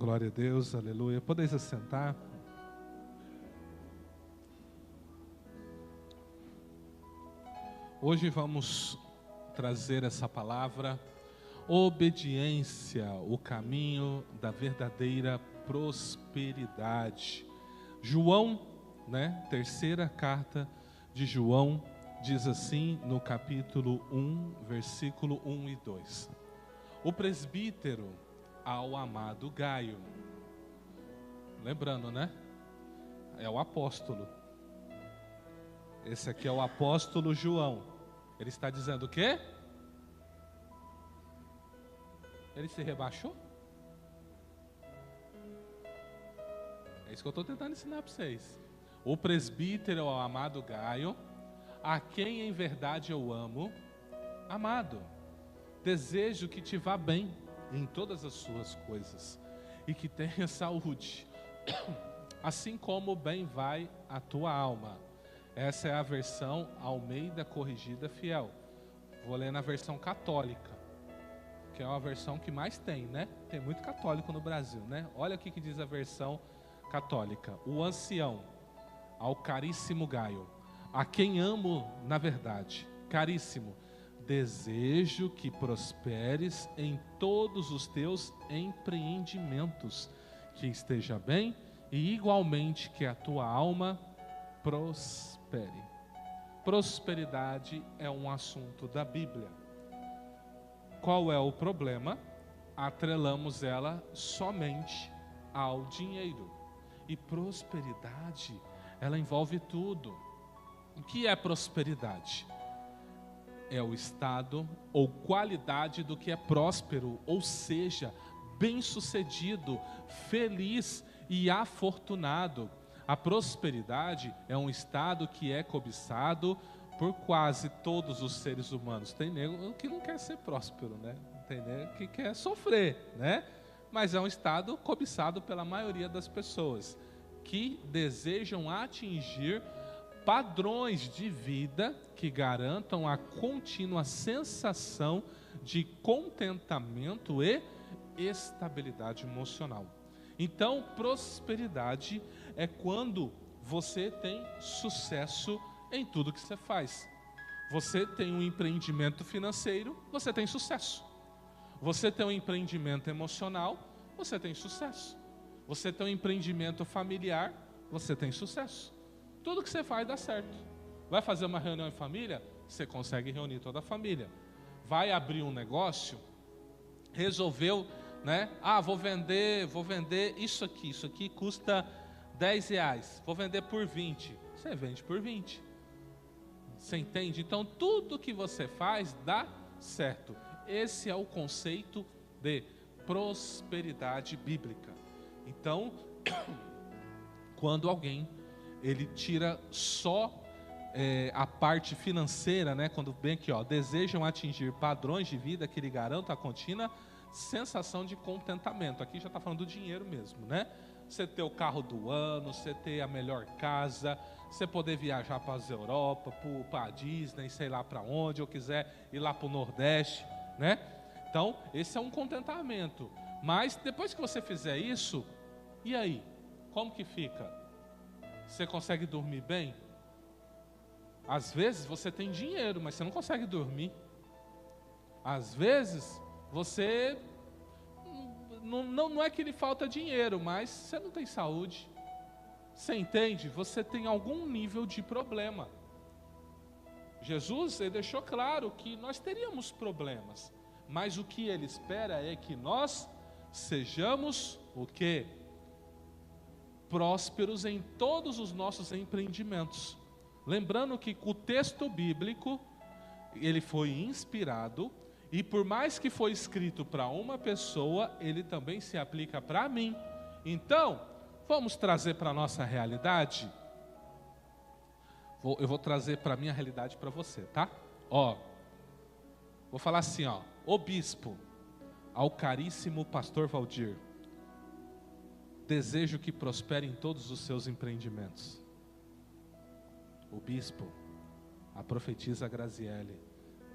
Glória a Deus, aleluia. Podeis assentar. Hoje vamos trazer essa palavra, obediência, o caminho da verdadeira prosperidade. João, terceira carta de João, diz assim no capítulo 1, versículo 1 e 2. O presbítero ao amado Gaio. Lembrando, é o apóstolo. Esse aqui é o apóstolo João. Ele está dizendo o quê? Ele se rebaixou? É isso que eu estou tentando ensinar para vocês. O presbítero ao amado Gaio, a quem em verdade eu amo, amado, desejo que te vá bem em todas as suas coisas e que tenha saúde, assim como bem vai a tua alma. Essa é a versão Almeida Corrigida Fiel. Vou ler na versão católica, que é uma versão que mais tem, Tem muito católico no Brasil, Olha o que diz a versão católica. O ancião ao caríssimo Gaio, a quem amo na verdade, caríssimo, desejo que prosperes em todos os teus empreendimentos, que esteja bem e igualmente que a tua alma prospere. Prosperidade é um assunto da Bíblia. Qual é o problema? Atrelamos ela somente ao dinheiro. E prosperidade, ela envolve tudo. O que é prosperidade? É o estado ou qualidade do que é próspero, ou seja, bem-sucedido, feliz e afortunado. A prosperidade é um estado que é cobiçado por quase todos os seres humanos. Tem nego que não quer ser próspero, Tem nego que quer sofrer, Mas é um estado cobiçado pela maioria das pessoas que desejam atingir padrões de vida que garantam a contínua sensação de contentamento e estabilidade emocional. Então, prosperidade é quando você tem sucesso em tudo que você faz. Você tem um empreendimento financeiro, você tem sucesso. Você tem um empreendimento emocional, você tem sucesso. Você tem um empreendimento familiar, você tem sucesso. Tudo que você faz dá certo. Vai fazer uma reunião em família, você consegue reunir toda a família. Vai abrir um negócio, resolveu, vou vender isso aqui custa R$10, vou vender por 20. Você vende por 20. Você entende? Então tudo que você faz dá certo. Esse é o conceito de prosperidade bíblica. Então, quando alguém ele tira só a parte financeira, quando vem aqui, desejam atingir padrões de vida que lhe garantam a contínua sensação de contentamento. Aqui já está falando do dinheiro mesmo, Você ter o carro do ano, você ter a melhor casa, você poder viajar para as Europa, para a Disney, sei lá para onde, ou quiser ir lá para o Nordeste, Então, esse é um contentamento. Mas depois que você fizer isso, e aí? Como que fica? Você consegue dormir bem? Às vezes você tem dinheiro, mas você não consegue dormir. Às vezes você não é que lhe falta dinheiro, mas você não tem saúde. Você entende? Você tem algum nível de problema. Jesus ele deixou claro que nós teríamos problemas, mas o que ele espera é que nós sejamos o quê? Prósperos em todos os nossos empreendimentos. Lembrando que o texto bíblico, ele foi inspirado, e por mais que foi escrito para uma pessoa, ele também se aplica para mim. Então, vamos trazer para a nossa realidade? Eu vou trazer para a minha realidade para você, tá? Vou falar assim, o bispo, ao caríssimo pastor Valdir, desejo que prospere em todos os seus empreendimentos. O bispo, a profetisa Graziele,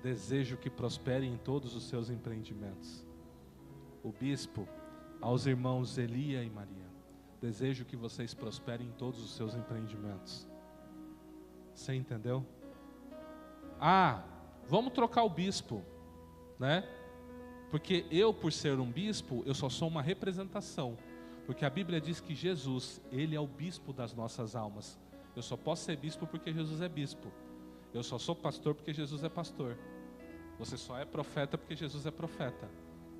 desejo que prospere em todos os seus empreendimentos. O bispo, Aos irmãos Elia e Maria, desejo que vocês prosperem em todos os seus empreendimentos. Você entendeu? Vamos trocar o bispo, né? Porque eu, por ser um bispo, eu só sou uma representação. Porque a Bíblia diz que Jesus, Ele é o bispo das nossas almas. Eu só posso ser bispo porque Jesus é bispo. Eu só sou pastor porque Jesus é pastor. Você só é profeta porque Jesus é profeta.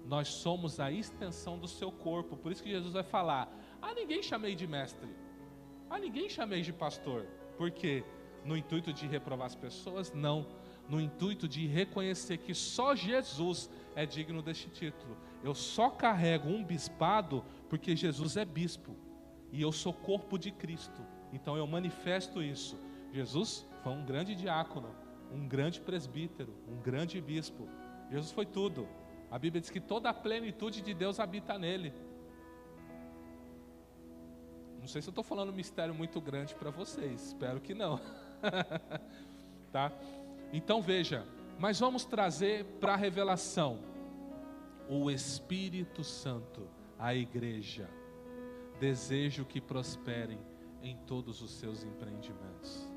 Nós somos a extensão do seu corpo. Por isso que Jesus vai falar: ninguém chamei de mestre, ninguém chamei de pastor. Por quê? No intuito de reprovar as pessoas? Não. No intuito de reconhecer que só Jesus é digno deste título. Eu só carrego um bispado porque Jesus é bispo. E eu sou corpo de Cristo. Então eu manifesto isso. Jesus foi um grande diácono, um grande presbítero, um grande bispo. Jesus foi tudo. A Bíblia diz que toda a plenitude de Deus habita nele. Não sei se eu estou falando um mistério muito grande para vocês. Espero que não. Tá? Então veja, mas vamos trazer para a revelação. O Espírito Santo, a igreja, desejo que prosperem em todos os seus empreendimentos.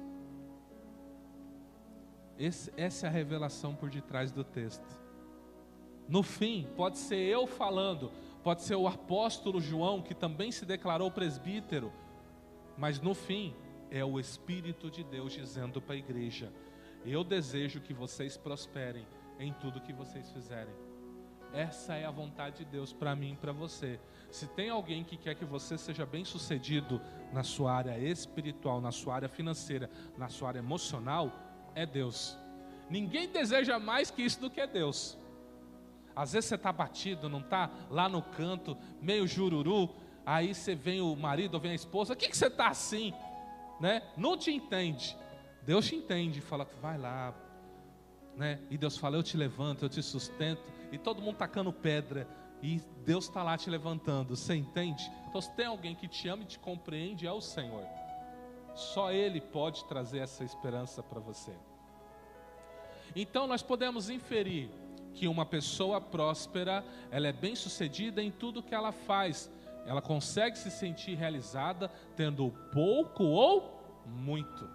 Essa é a revelação por detrás do texto. No fim, pode ser eu falando, pode ser o apóstolo João, que também se declarou presbítero, mas no fim, é o Espírito de Deus dizendo para a igreja: eu desejo que vocês prosperem em tudo que vocês fizerem. Essa é a vontade de Deus para mim e para você. Se tem alguém que quer que você seja bem sucedido na sua área espiritual, na sua área financeira, na sua área emocional, é Deus. Ninguém deseja mais que isso do que Deus. Às vezes você está batido, não está? Lá no canto, meio jururu, aí você vem o marido ou vem a esposa: o que você está assim? Né? Não te entende. Deus te entende e fala: vai lá, né? E Deus fala: eu te levanto, eu te sustento. E todo mundo tacando pedra, e Deus está lá te levantando. Você entende? Então, se tem alguém que te ama e te compreende, é o Senhor. Só Ele pode trazer essa esperança para você. Então nós podemos inferir que uma pessoa próspera, ela é bem sucedida em tudo que ela faz. Ela consegue se sentir realizada tendo pouco ou muito.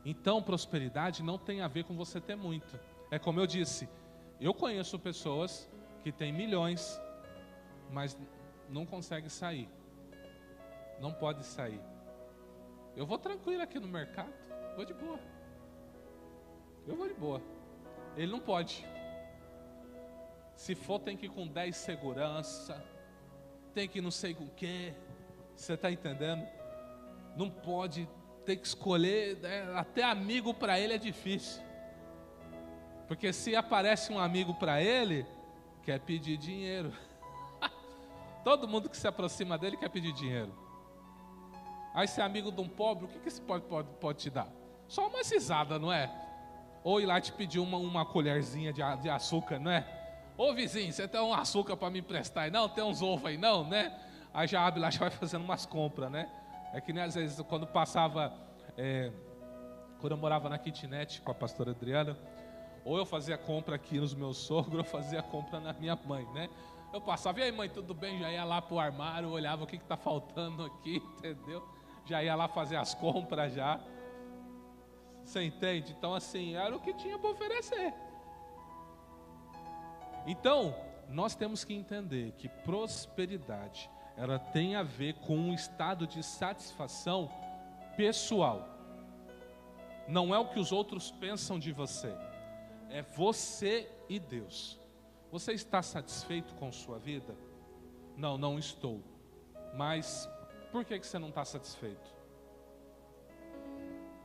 Então prosperidade não tem a ver com você ter muito. É como eu disse, eu conheço pessoas que têm milhões, mas não conseguem sair. Não pode sair. Eu vou tranquilo aqui no mercado, vou de boa. Eu vou de boa. Ele não pode. Se for, tem que ir com 10 segurança, tem que ir não sei com o quê. Você está entendendo? Não pode, tem que escolher, né? Até amigo para ele é difícil. Porque se aparece um amigo para ele, quer pedir dinheiro. Todo mundo que se aproxima dele quer pedir dinheiro. Aí se é amigo de um pobre, o que esse pobre pode te dar? Só uma risada, não é? Ou ir lá te pedir uma colherzinha de açúcar, não é? Ô vizinho, você tem um açúcar para me emprestar aí? Não, tem uns ovos aí não, né? Aí já abre lá, já vai fazendo umas compras, né? É que nem às vezes quando passava, quando eu morava na kitnet com a pastora Adriana, ou eu fazia compra aqui nos meus sogros, ou eu fazia compra na minha mãe, né? Eu passava: e aí mãe, tudo bem? Já ia lá pro armário, olhava o que está faltando aqui, entendeu? Já ia lá fazer as compras já. Você entende? Então assim, era o que tinha para oferecer. Então, nós temos que entender que prosperidade, ela tem a ver com um estado de satisfação pessoal. Não é o que os outros pensam de você. É você e Deus. Você está satisfeito com sua vida? Não, não estou. Mas por que você não está satisfeito?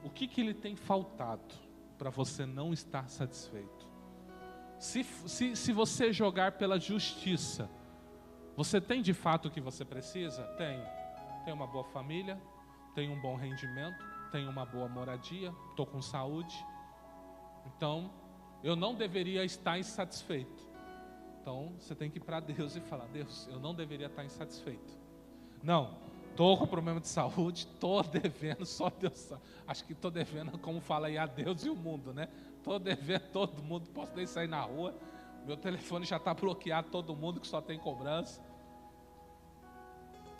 O que lhe tem faltado para você não estar satisfeito? Se você jogar pela justiça, você tem de fato o que você precisa? Tenho. Tenho uma boa família, tenho um bom rendimento, tenho uma boa moradia, estou com saúde. Então, eu não deveria estar insatisfeito. Então, você tem que ir para Deus e falar: Deus, eu não deveria estar insatisfeito. Não, estou com problema de saúde, estou devendo, só Deus sabe. Acho que estou devendo, como fala aí, a Deus e o mundo, né? Estou devendo todo mundo, posso nem sair na rua. Meu telefone já está bloqueado, todo mundo que só tem cobrança.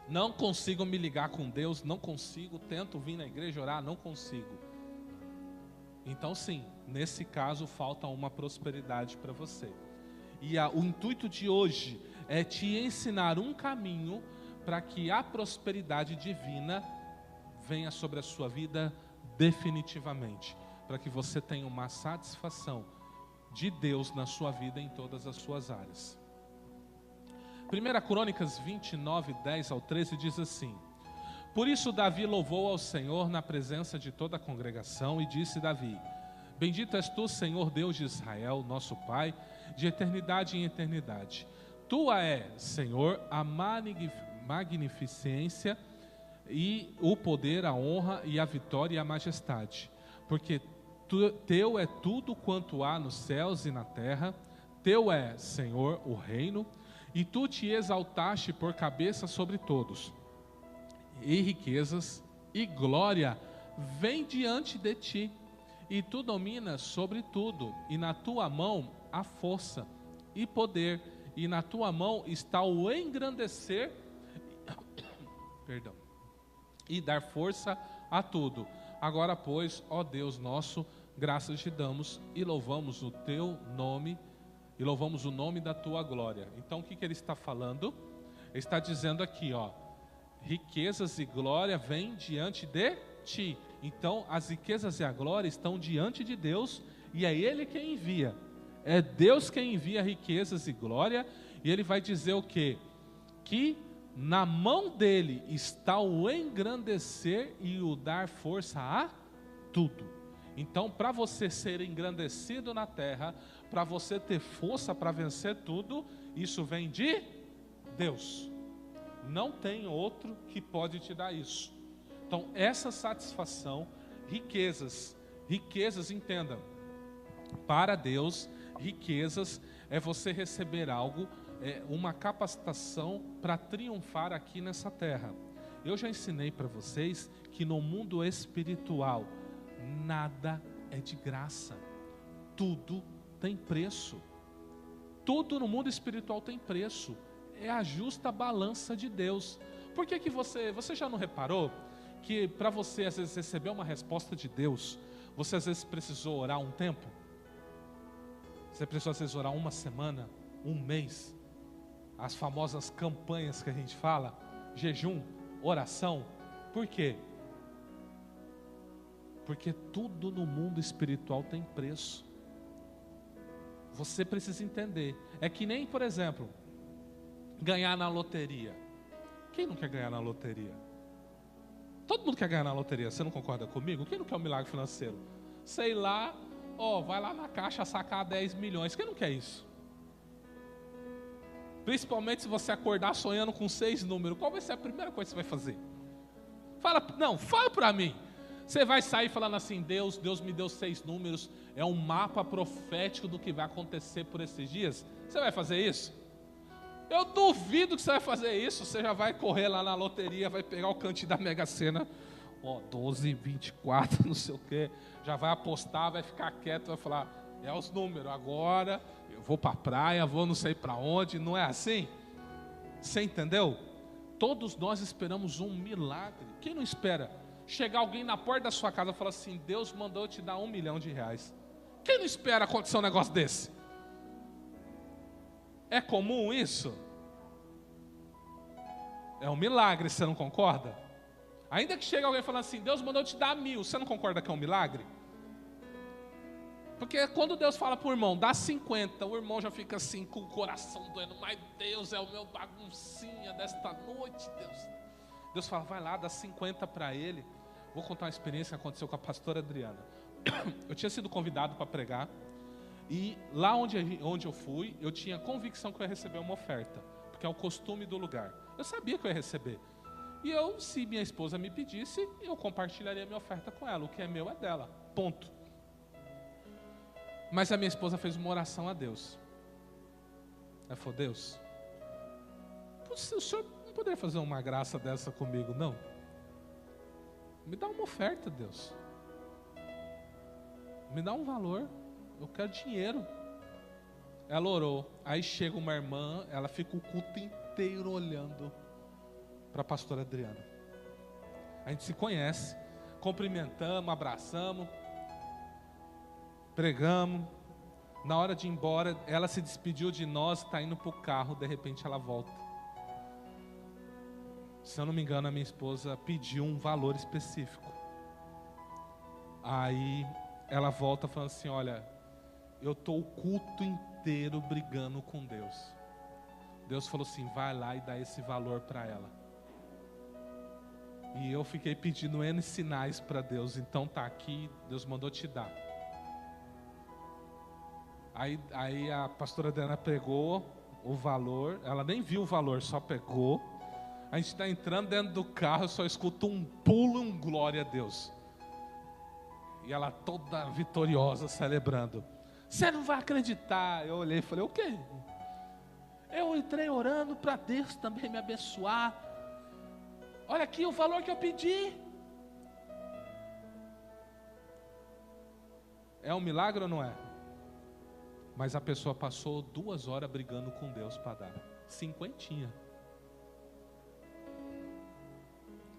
Não consigo me ligar com Deus, não consigo, tento vir na igreja orar, não consigo. Então sim, nesse caso falta uma prosperidade para você. E o intuito de hoje é te ensinar um caminho para que a prosperidade divina venha sobre a sua vida definitivamente. Para que você tenha uma satisfação de Deus na sua vida em todas as suas áreas. 1 Crônicas 29, 10 ao 13 diz assim: Por isso Davi louvou ao Senhor na presença de toda a congregação e disse Davi: Bendito és tu, Senhor Deus de Israel, nosso Pai, de eternidade em eternidade. Tua é, Senhor, a magnificência e o poder, a honra e a vitória e a majestade. Porque teu é tudo quanto há nos céus e na terra. Teu é, Senhor, o reino, e tu te exaltaste por cabeça sobre todos. E riquezas e glória vêm diante de ti, e tu dominas sobre tudo, e na tua mão há força e poder, e na tua mão está o engrandecer e dar força a tudo. Agora, pois, ó Deus nosso, graças te damos e louvamos o teu nome, e louvamos o nome da tua glória. Então, o que ele está falando? Ele está dizendo aqui, ó, riquezas e glória vêm diante de ti. Então, as riquezas e a glória estão diante de Deus, e é Ele quem envia. É Deus quem envia riquezas e glória, e Ele vai dizer o quê? Que na mão dele está o engrandecer e o dar força a tudo. Então, para você ser engrandecido na terra, para você ter força para vencer tudo, isso vem de Deus. Não tem outro que pode te dar isso. Então, essa satisfação, riquezas, entenda, para Deus, riquezas é você receber algo, uma capacitação para triunfar aqui nessa terra. Eu já ensinei para vocês que no mundo espiritual, nada é de graça, tudo tem preço. Tudo no mundo espiritual tem preço. É a justa balança de Deus. Por que você já não reparou que para você às vezes receber uma resposta de Deus, você às vezes precisou orar um tempo? Você precisou às vezes orar uma semana, um mês? As famosas campanhas que a gente fala, jejum, oração. Por quê? Porque tudo no mundo espiritual tem preço. Você precisa entender. É que nem, por exemplo, ganhar na loteria. Quem não quer ganhar na loteria? Todo mundo quer ganhar na loteria, você não concorda comigo? Quem não quer um milagre financeiro? Sei lá, vai lá na caixa sacar 10 milhões. Quem não quer isso? Principalmente se você acordar sonhando com 6 números. Qual vai ser a primeira coisa que você vai fazer? Fala pra mim. Você vai sair falando assim: Deus me deu 6 números, é um mapa profético do que vai acontecer por esses dias. Você vai fazer isso? Eu duvido que você vai fazer isso. Você já vai correr lá na loteria, vai pegar o cantinho da Mega Sena, 12, 24, não sei o que, já vai apostar, vai ficar quieto, vai falar: é os números, agora eu vou pra praia, vou não sei pra onde. Não é assim? Você entendeu? Todos nós esperamos um milagre. Quem não espera chegar alguém na porta da sua casa e falar assim: Deus mandou eu te dar R$1 milhão? Quem não espera acontecer um negócio desse? É comum isso? É um milagre, você não concorda? Ainda que chegue alguém falando assim: Deus mandou eu te dar 1.000, você não concorda que é um milagre? Porque quando Deus fala para o irmão, dá 50, o irmão já fica assim com o coração doendo. Mas Deus, é o meu baguncinha desta noite, Deus fala: vai lá, dá 50 para ele. Vou contar uma experiência que aconteceu com a pastora Adriana. Eu tinha sido convidado para pregar, e lá onde eu fui, eu tinha convicção que eu ia receber uma oferta, porque é o costume do lugar. Eu sabia que eu ia receber. E se minha esposa me pedisse, eu compartilharia minha oferta com ela. O que é meu é dela, ponto. Mas a minha esposa fez uma oração a Deus. Ela falou: Deus, o senhor não poderia fazer uma graça dessa comigo, não? Me dá uma oferta, Deus. Me dá um valor. Eu quero dinheiro. Ela orou. Aí chega uma irmã, ela fica o culto inteiro olhando para a pastora Adriana. A gente se conhece, cumprimentamos, abraçamos, pregamos. Na hora de ir embora, ela se despediu de nós, está indo para o carro, de repente ela volta. Se eu não me engano, a minha esposa pediu um valor específico. Aí ela volta falando assim, olha, eu estou o culto inteiro brigando com Deus. Deus falou assim, vai lá e dá esse valor para ela. E eu fiquei pedindo N sinais para Deus, então tá aqui, Deus mandou te dar. Aí a pastora Adriana pegou o valor, ela nem viu o valor, só pegou. A gente está entrando dentro do carro, eu só escuto um pulo, um glória a Deus. E ela toda vitoriosa, celebrando. Você não vai acreditar. Eu olhei e falei, o quê? Eu entrei orando para Deus também me abençoar. Olha aqui o valor que eu pedi. É um milagre ou não é? Mas a pessoa passou 2 horas brigando com Deus para dar 50.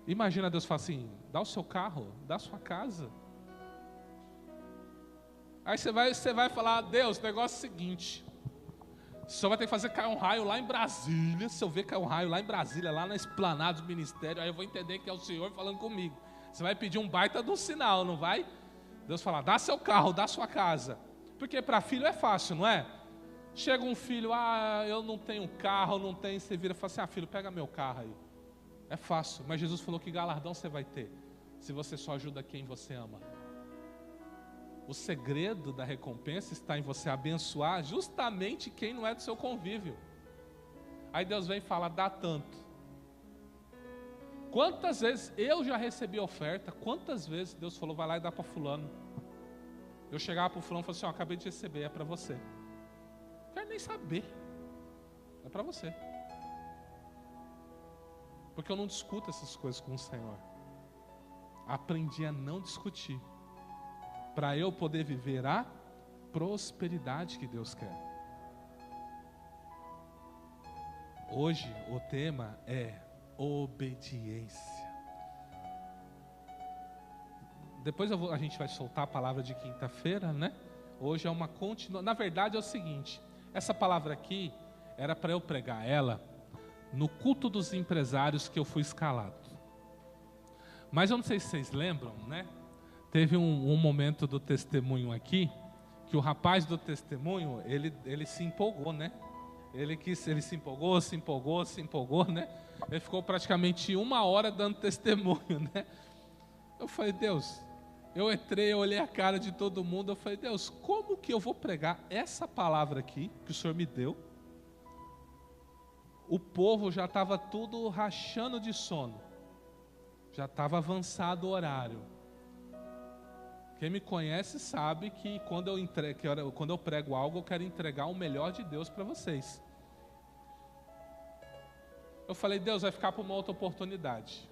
Imagina Deus falar assim, dá o seu carro, dá a sua casa. Aí você vai falar, Deus, o negócio é o seguinte, o senhor vai ter que fazer cair um raio lá em Brasília. Se eu ver cair um raio lá em Brasília, lá na esplanada do ministério, aí eu vou entender que é o Senhor falando comigo. Você vai pedir um baita do sinal, não vai? Deus fala, dá seu carro, dá sua casa. Porque para filho é fácil, não é? Chega um filho, eu não tenho carro, não tenho, você vira e fala assim, filho, pega meu carro aí. É fácil, mas Jesus falou que galardão você vai ter se você só ajuda quem você ama. O segredo da recompensa está em você abençoar justamente quem não é do seu convívio. Aí Deus vem e fala, dá tanto. Quantas vezes eu já recebi oferta, quantas vezes Deus falou, vai lá e dá para fulano. Eu chegava para o fulano e falava assim, acabei de receber, é para você. Não quero nem saber, é para você. Porque eu não discuto essas coisas com o Senhor. Aprendi a não discutir, para eu poder viver a prosperidade que Deus quer. Hoje o tema é obediência. Depois a gente vai soltar a palavra de quinta-feira, né? Hoje é uma continuação. Na verdade é o seguinte, essa palavra aqui era para eu pregar ela no culto dos empresários que eu fui escalado. Mas eu não sei se vocês lembram, né? Teve um momento do testemunho aqui, que o rapaz do testemunho, ele se empolgou, né? Ele se empolgou, né? Ele ficou praticamente 1 hora dando testemunho, né? Eu falei, Deus, eu entrei, eu olhei a cara de todo mundo, eu falei, Deus, como que eu vou pregar essa palavra aqui, que o Senhor me deu? O povo já estava tudo rachando de sono, já estava avançado o horário. Quem me conhece sabe que quando eu prego algo, eu quero entregar o melhor de Deus para vocês. Eu falei, Deus, vai ficar para uma outra oportunidade.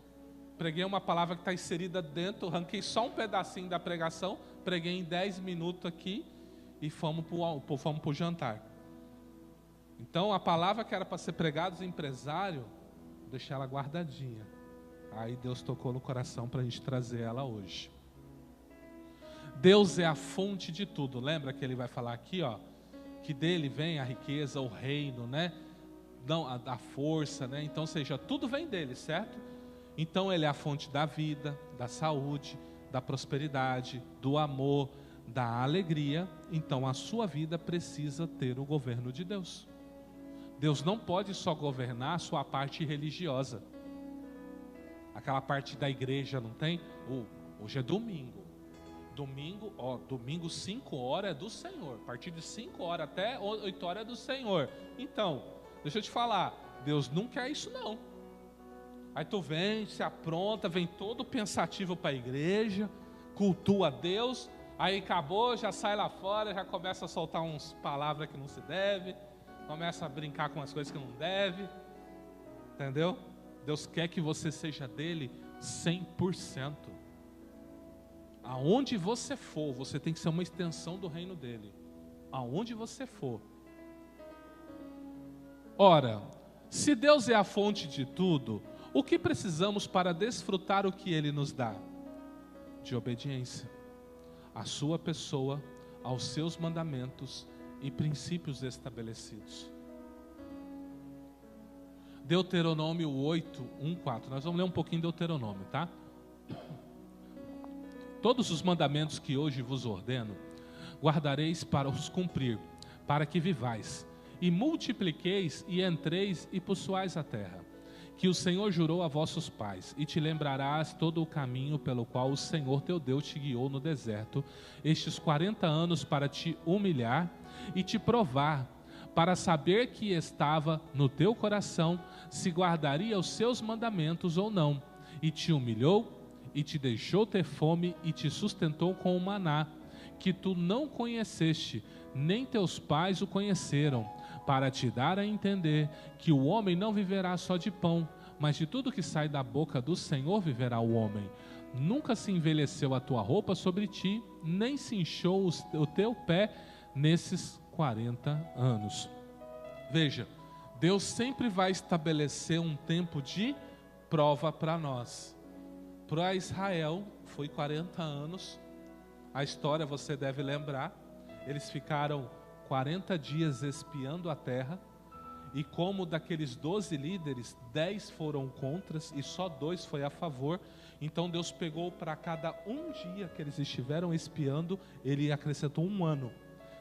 Preguei uma palavra que está inserida dentro, arranquei só um pedacinho da pregação, preguei em 10 minutos aqui e fomos para o jantar. Então a palavra que era para ser pregada aos empresários, deixei ela guardadinha. Aí Deus tocou no coração para a gente trazer ela hoje. Deus é a fonte de tudo. Lembra que ele vai falar aqui, ó, que dele vem a riqueza, o reino, né? Não, a força, né? Então, seja, tudo vem dele, certo? Então ele é a fonte da vida, da saúde, da prosperidade, do amor, da alegria. Então a sua vida precisa ter o governo de Deus. Deus não pode só governar a sua parte religiosa. Aquela parte da igreja, não tem? Hoje é domingo. Domingo 5 horas é do Senhor. A partir de 5 horas até 8 horas é do Senhor. Então, deixa eu te falar, Deus não quer isso não. Aí tu vem, se apronta, vem todo pensativo para a igreja, cultua a Deus, aí acabou, já sai lá fora, já começa a soltar uns palavras que não se deve, começa a brincar com as coisas que não deve, entendeu? Deus quer que você seja dele 100%. Aonde você for, você tem que ser uma extensão do reino dele. Aonde você for. Ora, se Deus é a fonte de tudo, O que precisamos para desfrutar o que Ele nos dá? De obediência à sua pessoa, aos seus mandamentos e princípios estabelecidos. Deuteronômio 8, 1, 4. Nós vamos ler um pouquinho de Deuteronômio, tá? Todos os mandamentos que hoje vos ordeno, guardareis para os cumprir, para que vivais, e multipliqueis, e entreis, e possuais a terra, que o Senhor jurou a vossos pais, e te lembrarás todo o caminho pelo qual o Senhor teu Deus te guiou no deserto, estes 40 anos para te humilhar e te provar, para saber que estava no teu coração, se guardaria os seus mandamentos ou não, e te humilhou, e te deixou ter fome, e te sustentou com o maná, que tu não conheceste, nem teus pais o conheceram, para te dar a entender que o homem não viverá só de pão, mas de tudo que sai da boca do Senhor viverá o homem. Nunca se envelheceu a tua roupa sobre ti, nem se inchou o teu pé nesses 40 anos. Veja, Deus sempre vai estabelecer um tempo de prova para nós. Para Israel foi 40 anos. A história você deve lembrar. Eles ficaram 40 dias espiando a terra. E como daqueles 12 líderes, 10 foram contras e só 2 foi a favor. Então Deus pegou para cada um dia que eles estiveram espiando, Ele acrescentou 1 ano.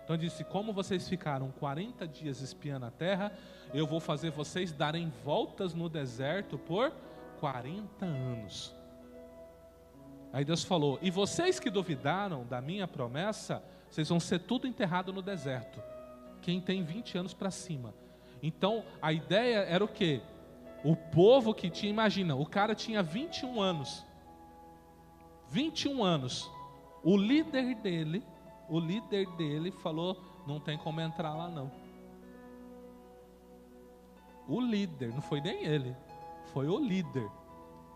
Então Ele disse, como vocês ficaram 40 dias espiando a terra, eu vou fazer vocês darem voltas no deserto por 40 anos. Aí Deus falou, e vocês que duvidaram da minha promessa, vocês vão ser tudo enterrado no deserto. Quem tem 20 anos para cima. Então, a ideia era o quê? O povo que tinha, imagina, o cara tinha 21 anos. 21 anos. O líder dele falou, não tem como entrar lá não. O líder, não foi nem ele, foi o líder.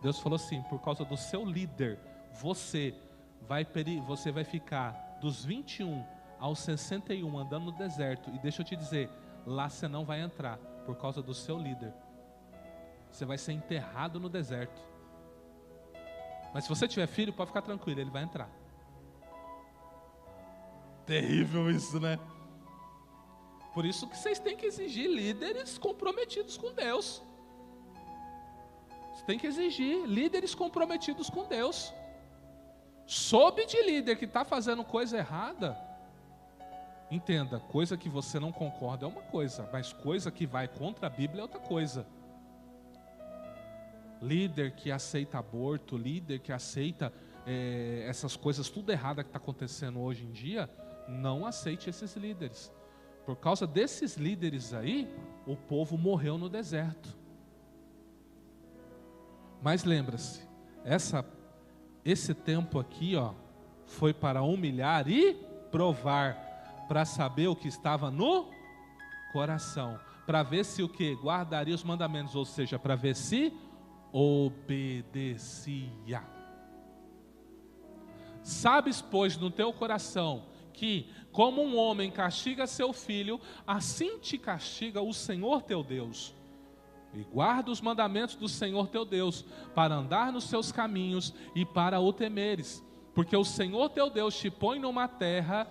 Deus falou assim, por causa do seu líder, você vai ficar dos 21 aos 61 andando no deserto. E deixa eu te dizer, lá você não vai entrar, por causa do seu líder. Você vai ser enterrado no deserto. Mas se você tiver filho, pode ficar tranquilo, ele vai entrar. Terrível isso, né? Por isso que vocês têm que exigir líderes comprometidos com Deus. Você tem que exigir líderes comprometidos com Deus. Soube de líder que está fazendo coisa errada, entenda, coisa que você não concorda é uma coisa, mas coisa que vai contra a Bíblia é outra coisa. Líder que aceita aborto, líder que aceita essas coisas tudo errada que está acontecendo hoje em dia, não aceite esses líderes. Por causa desses líderes aí, o povo morreu no deserto. Mas lembra-se, esse tempo aqui, foi para humilhar e provar, para saber o que estava no coração, para ver se o que? Guardaria os mandamentos, ou seja, para ver se obedecia. Sabes, pois, no teu coração, que como um homem castiga seu filho, assim te castiga o Senhor teu Deus. E guarda os mandamentos do Senhor teu Deus, para andar nos seus caminhos e para o temeres. Porque o Senhor teu Deus te põe numa terra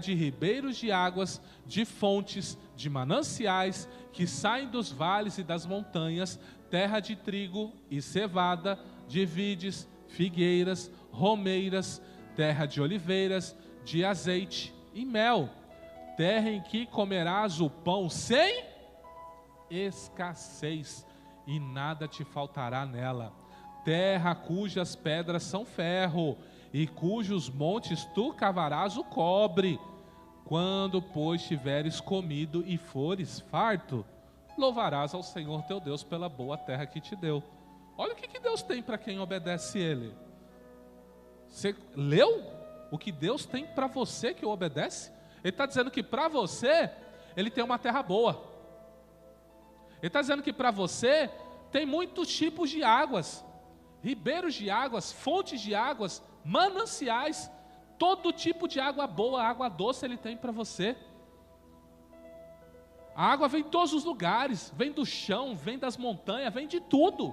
de ribeiros de águas, de fontes, de mananciais, que saem dos vales e das montanhas, terra de trigo e cevada, de vides, figueiras, romeiras, terra de oliveiras, de azeite e mel, terra em que comerás o pão sem escassez, e nada te faltará nela, terra cujas pedras são ferro, e cujos montes tu cavarás o cobre. Quando, pois, tiveres comido e fores farto, louvarás ao Senhor teu Deus pela boa terra que te deu. Olha o que Deus tem para quem obedece Ele. Você leu o que Deus tem para você que o obedece? Ele está dizendo que para você, Ele tem uma terra boa. Ele está dizendo que para você tem muitos tipos de águas, ribeiros de águas, fontes de águas, mananciais, todo tipo de água boa, água doce Ele tem para você. A água vem de todos os lugares, vem do chão, vem das montanhas, vem de tudo.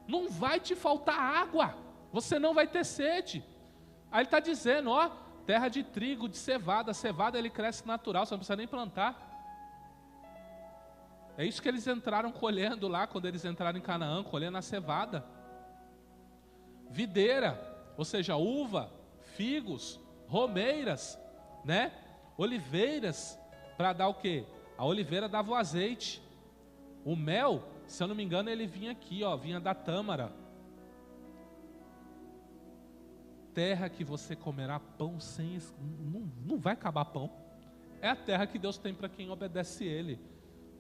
Não vai te faltar água, você não vai ter sede. Aí ele está dizendo, ó, terra de trigo, de cevada. A cevada ele cresce natural, você não precisa nem plantar. É isso que eles entraram colhendo lá, quando eles entraram em Canaã, colhendo a cevada. Videira, ou seja, uva, figos, romeiras, né? Oliveiras, para dar o quê? A oliveira dava o azeite. O mel, se eu não me engano, ele vinha aqui, ó, vinha da tâmara. Terra que você comerá pão sem... Não vai acabar pão. É a terra que Deus tem para quem obedece Ele.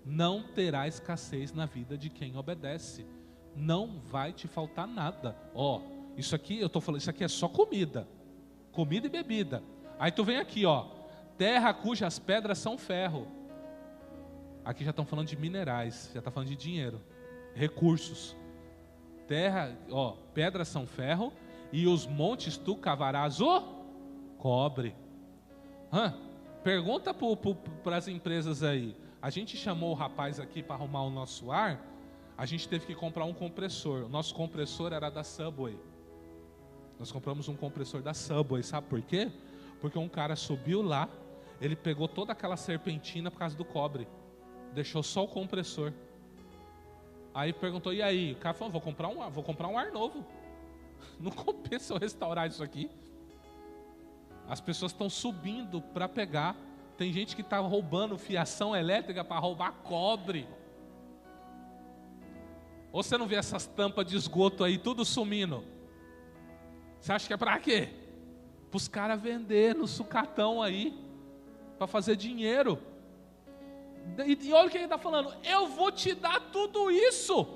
Não terá escassez na vida de quem obedece. Não vai te faltar nada. Ó, isso aqui, eu estou falando, isso aqui é só comida. Comida e bebida. Aí tu vem aqui, ó. Terra cujas pedras são ferro. Aqui já estão falando de minerais, já está falando de dinheiro, recursos. Terra, ó, pedras são ferro, e os montes tu cavarás o cobre. Pergunta para as empresas aí. A gente chamou o rapaz aqui para arrumar o nosso ar. A gente teve que comprar um compressor. O nosso compressor era da Subway. Nós compramos um compressor da Subway, sabe por quê? Porque um cara subiu lá, ele pegou toda aquela serpentina por causa do cobre, deixou só o compressor. Aí perguntou, e aí? O cara falou, vou comprar um ar novo. Não compensa eu restaurar isso aqui. As pessoas estão subindo para pegar. Tem gente que está roubando fiação elétrica para roubar cobre. Ou você não vê essas tampas de esgoto aí, tudo sumindo? Você acha que é para quê? Para os caras vender no sucatão aí, para fazer dinheiro. E olha o que ele está falando, eu vou te dar tudo isso,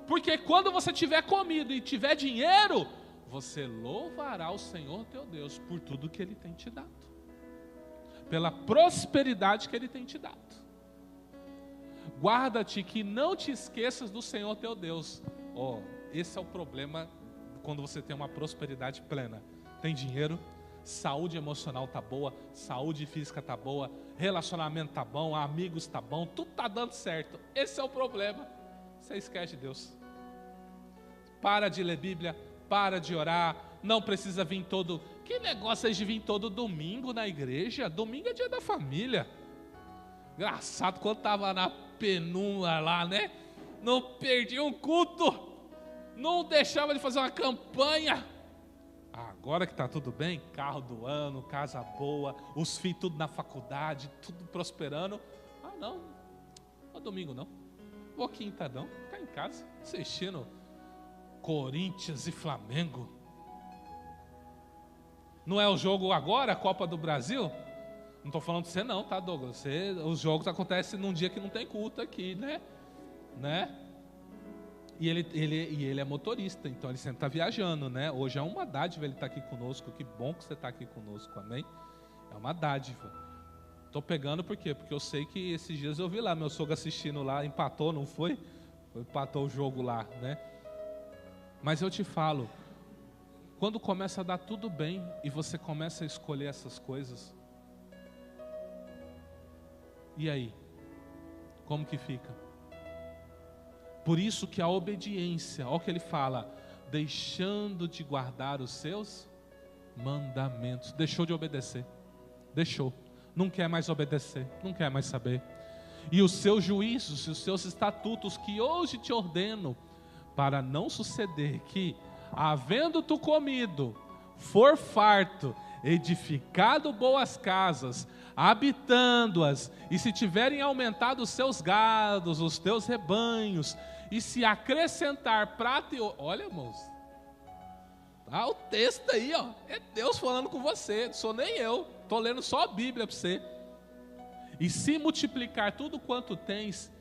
porque quando você tiver comido e tiver dinheiro, você louvará o Senhor teu Deus por tudo que Ele tem te dado, pela prosperidade que Ele tem te dado. Guarda-te que não te esqueças do Senhor teu Deus. Esse é o problema quando você tem uma prosperidade plena. Tem dinheiro, saúde emocional tá boa, saúde física tá boa, relacionamento tá bom, amigos tá bom, tudo tá dando certo. Esse é o problema. Você esquece de Deus. Para de ler Bíblia, para de orar, não precisa vir todo... Que negócio é de vir todo domingo na igreja? Domingo é dia da família. Engraçado, quando estava na penumbra lá, né? Não perdia um culto, não deixava de fazer uma campanha. Agora que está tudo bem, carro do ano, casa boa, os filhos tudo na faculdade, tudo prosperando. Não é domingo não, vou quinta não, ficar em casa assistindo Corinthians e Flamengo. Não é o jogo agora, a Copa do Brasil? Não estou falando de você não, tá, Douglas? Os jogos acontecem num dia que não tem culto aqui, né? E ele é motorista, então ele sempre está viajando, né? Hoje é uma dádiva ele estar aqui conosco. Que bom que você está aqui conosco, amém? É uma dádiva. Estou pegando por quê? Porque eu sei que esses dias eu vi lá, meu sogro assistindo lá, empatou, não foi? Empatou o jogo lá, né? Mas eu te falo, quando começa a dar tudo bem e você começa a escolher essas coisas, e aí? Como que fica? Por isso que a obediência, olha o que ele fala, deixando de guardar os seus mandamentos. Deixou de obedecer, deixou, não quer mais obedecer, não quer mais saber. E os seus juízos e os seus estatutos que hoje te ordeno, para não suceder que, havendo tu comido, for farto, edificado boas casas, habitando-as, e se tiverem aumentado os seus gados, os teus rebanhos, e se acrescentar prata e ouro. Olha, irmãos, tá o texto aí, ó. É Deus falando com você, não sou nem eu, estou lendo só a Bíblia para você. E se multiplicar tudo quanto tens,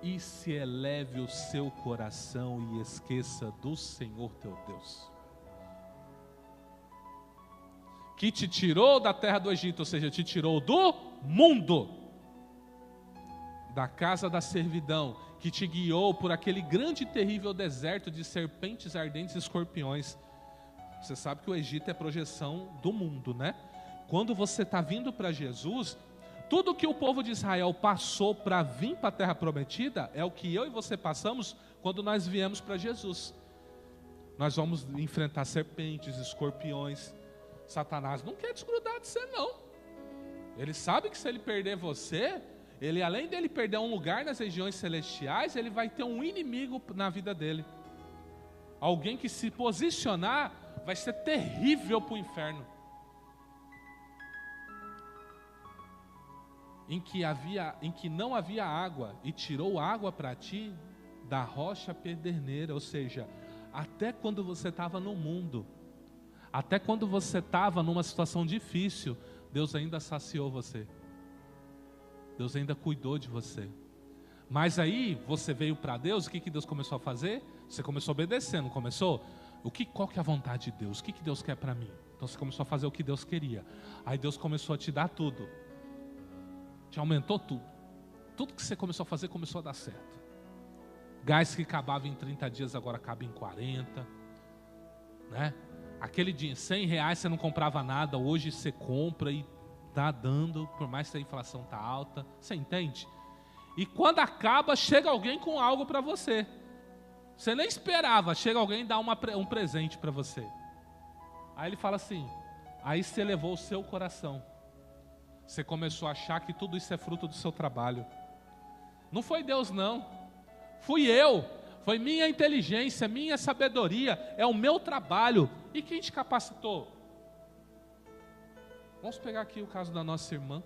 e se eleve o seu coração e esqueça do Senhor teu Deus, que te tirou da terra do Egito, ou seja, te tirou do mundo, da casa da servidão, que te guiou por aquele grande e terrível deserto de serpentes ardentes e escorpiões. Você sabe que o Egito é projeção do mundo, né? Quando você está vindo para Jesus, tudo que o povo de Israel passou para vir para a terra prometida, é o que eu e você passamos quando nós viemos para Jesus. Nós vamos enfrentar serpentes, escorpiões. Satanás não quer desgrudar de você, não. Ele sabe que se ele perder você, ele, além dele perder um lugar nas regiões celestiais, ele vai ter um inimigo na vida dele. Alguém que se posicionar vai ser terrível para o inferno. Em que não havia água, e tirou água para ti da rocha pederneira. Ou seja, até quando você estava no mundo, até quando você estava numa situação difícil, Deus ainda saciou você. Deus ainda cuidou de você. Mas aí você veio para Deus, o que Deus começou a fazer? Você começou a obedecer, não começou? Qual que é a vontade de Deus? O que Deus quer para mim? Então você começou a fazer o que Deus queria. Aí Deus começou a te dar tudo. Te aumentou tudo. Tudo que você começou a fazer começou a dar certo. Gás que acabava em 30 dias agora acaba em 40. Né? Aquele dia, R$100 você não comprava nada, hoje você compra e está dando, por mais que a inflação está alta. Você entende? E quando acaba, chega alguém com algo para você. Você nem esperava, chega alguém e dá um presente para você. Aí ele fala assim, aí você levou o seu coração. Você começou a achar que tudo isso é fruto do seu trabalho. Não foi Deus, não. Fui eu. Foi minha inteligência, minha sabedoria. É o meu trabalho. E quem te capacitou? Vamos pegar aqui o caso da nossa irmã,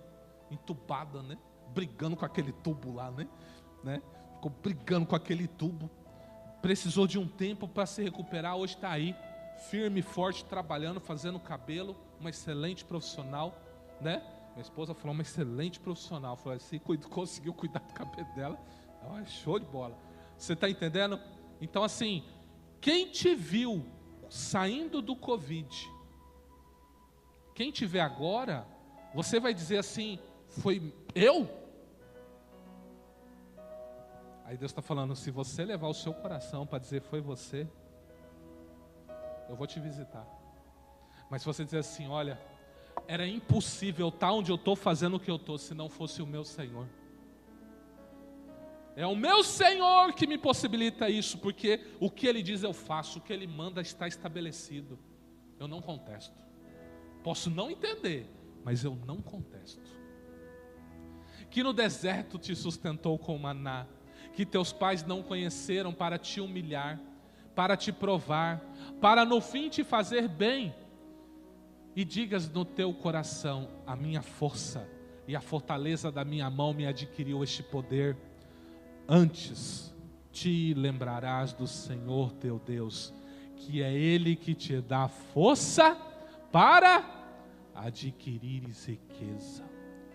entubada, né? Brigando com aquele tubo lá, né? Ficou brigando com aquele tubo. Precisou de um tempo para se recuperar. Hoje está aí, firme, forte, trabalhando, fazendo cabelo. Uma excelente profissional, né? Minha esposa falou, uma excelente profissional. Falou assim, conseguiu cuidar do cabelo dela. É show de bola. Você está entendendo? Então assim, quem te viu saindo do Covid, quem te vê agora, você vai dizer assim, foi eu? Aí Deus está falando, se você levar o seu coração para dizer foi você, eu vou te visitar. Mas se você dizer assim, olha, era impossível estar onde eu estou fazendo o que eu estou, se não fosse o meu Senhor. É o meu Senhor que me possibilita isso, porque o que Ele diz eu faço, o que Ele manda está estabelecido. Eu não contesto. Posso não entender, mas eu não contesto. Que no deserto te sustentou com maná, que teus pais não conheceram para te humilhar, para te provar, para no fim te fazer bem. E digas no teu coração, a minha força e a fortaleza da minha mão me adquiriu este poder. Antes te lembrarás do Senhor teu Deus, que é Ele que te dá força para adquirires riqueza.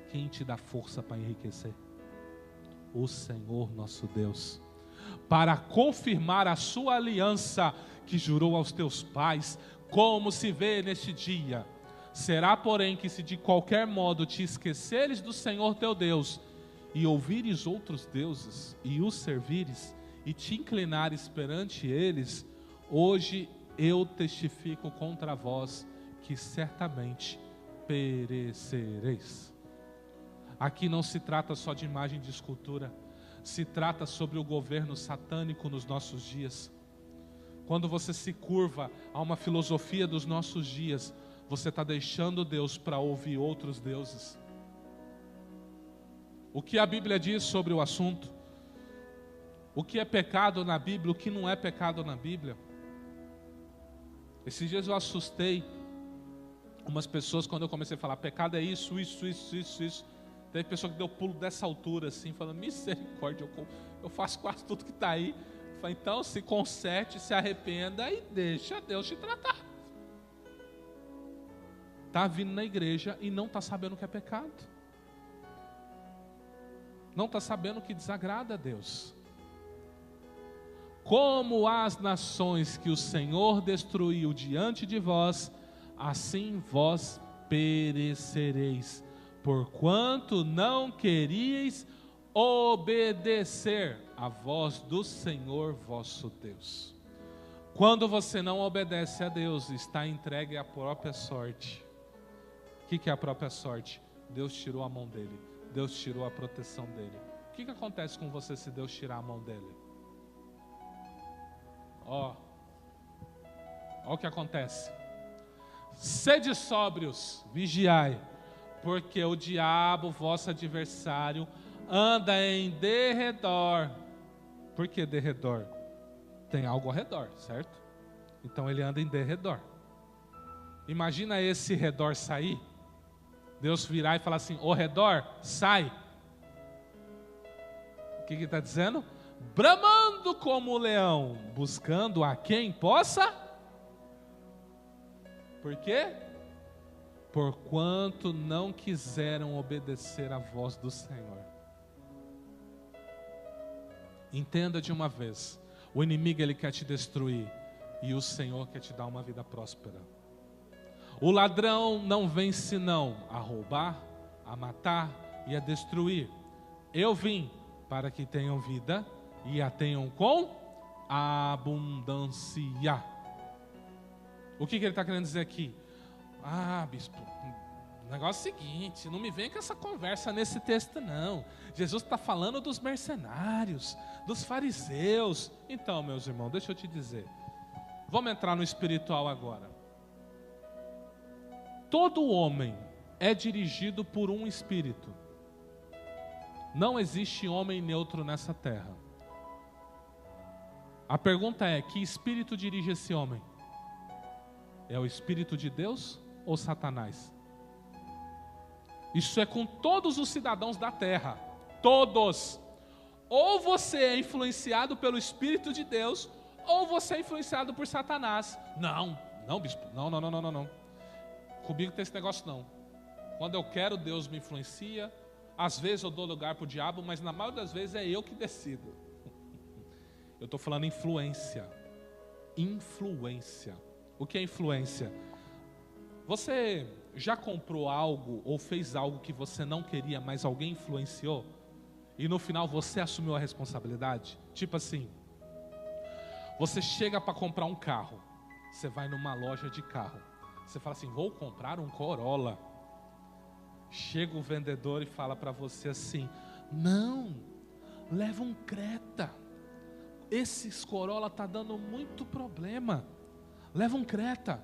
Quem te dá força para enriquecer? O Senhor nosso Deus. Para confirmar a sua aliança que jurou aos teus pais, como se vê neste dia. Será, porém, que se de qualquer modo te esqueceres do Senhor teu Deus, e ouvires outros deuses, e os servires, e te inclinares perante eles, hoje eu testifico contra vós, que certamente perecereis. Aqui não se trata só de imagem de escultura, se trata sobre o governo satânico nos nossos dias. Quando você se curva a uma filosofia dos nossos dias, você está deixando Deus para ouvir outros deuses. O que a Bíblia diz sobre o assunto? O que é pecado na Bíblia, o que não é pecado na Bíblia? Esses dias eu assustei umas pessoas quando eu comecei a falar, pecado é isso. Teve pessoa que deu pulo dessa altura assim, falando, misericórdia, eu faço quase tudo que está aí. Eu falei, então se conserte, se arrependa e deixa Deus te tratar. Está vindo na igreja e não está sabendo o que é pecado. Não está sabendo o que desagrada a Deus. Como as nações que o Senhor destruiu diante de vós, assim vós perecereis, porquanto não queríeis obedecer à voz do Senhor vosso Deus. Quando você não obedece a Deus, está entregue à própria sorte. O que é a própria sorte? Deus tirou a mão dele. Deus tirou a proteção dele. O que acontece com você se Deus tirar a mão dele? Olha o que acontece. Sede sóbrios, vigiai, porque o diabo, vosso adversário, anda em derredor. Por que derredor? Tem algo ao redor, certo? Então ele anda em derredor. Imagina esse redor sair, Deus virar e falar assim: ô redor, sai. O que ele está dizendo? Bramando como o leão, buscando a quem possa. Por quê? Porquanto não quiseram obedecer à voz do Senhor. Entenda de uma vez, o inimigo ele quer te destruir e o Senhor quer te dar uma vida próspera. O ladrão não vem senão a roubar, a matar e a destruir. Eu vim para que tenham vida e a tenham com abundância. O que ele está querendo dizer aqui? Ah, bispo, o negócio é o seguinte, não me vem com essa conversa nesse texto não. Jesus está falando dos mercenários, dos fariseus. Então, meus irmãos, deixa eu te dizer. Vamos entrar no espiritual agora. Todo homem é dirigido por um espírito. Não existe homem neutro nessa terra. A pergunta é: que espírito dirige esse homem? É o Espírito de Deus ou Satanás? Isso é com todos os cidadãos da terra. Todos. Ou você é influenciado pelo Espírito de Deus, ou você é influenciado por Satanás. Não, bispo. Não. Comigo tem esse negócio não. Quando eu quero, Deus me influencia. Às vezes eu dou lugar para o diabo, mas na maioria das vezes é eu que decido. Eu estou falando influência. Influência. O que é influência? Você já comprou algo ou fez algo que você não queria, mas alguém influenciou? E no final você assumiu a responsabilidade? Tipo assim, você chega para comprar um carro. Você vai numa loja de carro. Você fala assim: vou comprar um Corolla. Chega o vendedor e fala para você assim: não, leva um Creta. Esses Corolla tá dando muito problema. Leva um Creta.